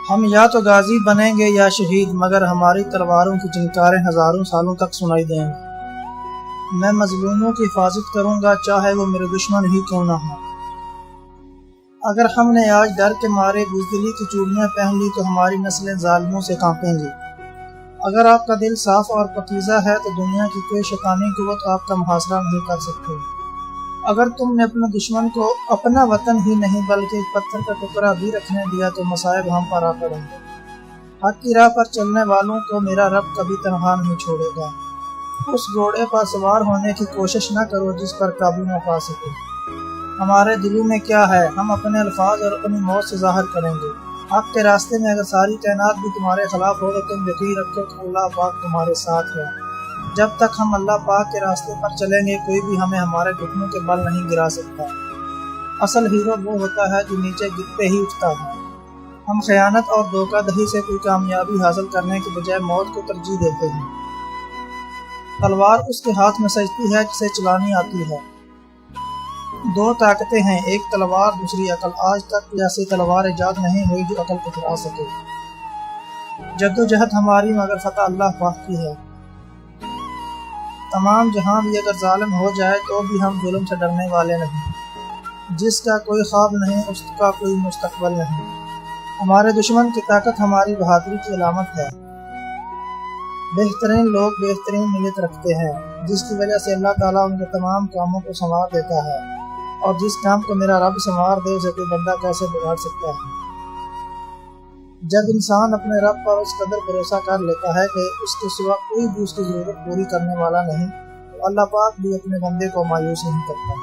ہم یا تو غازی بنیں گے یا شہید، مگر ہماری تلواروں کی جھنکاریں ہزاروں سالوں تک سنائی دیں گی۔ میں مظلوموں کی حفاظت کروں گا، چاہے وہ میرے دشمن ہی کیوں نہ ہوں۔ اگر ہم نے آج ڈر کے مارے بزدلی کی چوڑیاں پہن لی تو ہماری نسلیں ظالموں سے کانپیں گی۔ اگر آپ کا دل صاف اور پاکیزہ ہے تو دنیا کی کوئی شیطانی قوت آپ کا محاصرہ نہیں کر سکتی۔ اگر تم نے اپنے دشمن کو اپنا وطن ہی نہیں بلکہ ایک پتھر کا ٹکڑا بھی رکھنے دیا تو مصائب ہم پر آ پڑیں گے۔ حق کی راہ پر چلنے والوں کو میرا رب کبھی تنہا نہیں چھوڑے گا۔ اس گھوڑے پر سوار ہونے کی کوشش نہ کرو جس پر قابو نہ پا سکے۔ ہمارے دلوں میں کیا ہے ہم اپنے الفاظ اور اپنی موت سے ظاہر کریں گے۔ حق کے راستے میں اگر ساری کائنات بھی تمہارے خلاف ہو تو تم یقین رکھو کہ اللہ پاک تمہارے ساتھ ہے۔ جب تک ہم اللہ پاک کے راستے پر چلیں گے کوئی بھی ہمیں ہمارے گھٹنوں کے بل نہیں گرا سکتا۔ اصل ہیرو وہ ہوتا ہے جو نیچے گرتے ہی اٹھتا ہے۔ ہم خیانت اور دھوکہ دہی سے کوئی کامیابی حاصل کرنے کے بجائے موت کو ترجیح دیتے ہیں۔ تلوار اس کے ہاتھ میں سجتی ہے جسے چلانی آتی ہے۔ دو طاقتیں ہیں، ایک تلوار دوسری عقل۔ آج تک کوئی ایسی تلوار ایجاد نہیں ہوئی جو عقل کو ہرا سکے۔ جدوجہد ہماری مگر فتح اللہ پاک کی ہے۔ تمام جہاں بھی اگر ظالم ہو جائے تو بھی ہم ظلم سے ڈرنے والے نہیں۔ جس کا کوئی خواب نہیں اس کا کوئی مستقبل نہیں۔ ہمارے دشمن کی طاقت ہماری بہادری کی علامت ہے۔ بہترین لوگ بہترین نیت رکھتے ہیں، جس کی وجہ سے اللہ تعالیٰ ان کے تمام کاموں کو سنوار دیتا ہے، اور جس کام کو میرا رب سنوار دے اسے کوئی بندہ کیسے بگاڑ سکتا ہے۔ جب انسان اپنے رب پر اس قدر بھروسہ کر لیتا ہے کہ اس کے سوا کوئی بھی اس کی ضرورت پوری کرنے والا نہیں تو اللہ پاک بھی اپنے بندے کو مایوس نہیں کرتا۔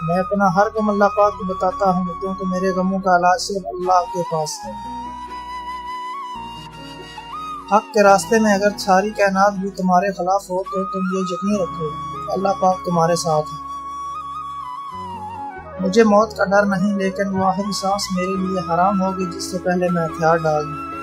میں اپنا ہر غم اللہ پاک کو بتاتا ہوں کیونکہ میرے غموں کا علاج صرف اللہ کے پاس ہے۔ حق کے راستے میں اگر ساری کائنات بھی تمہارے خلاف ہو تو تم یہ یقین رکھو کہ اللہ پاک تمہارے ساتھ ہے۔ مجھے موت کا ڈر نہیں، لیکن وہ آخری سانس میرے لیے حرام ہوگی جس سے پہلے میں ہتھیار ڈال دوں۔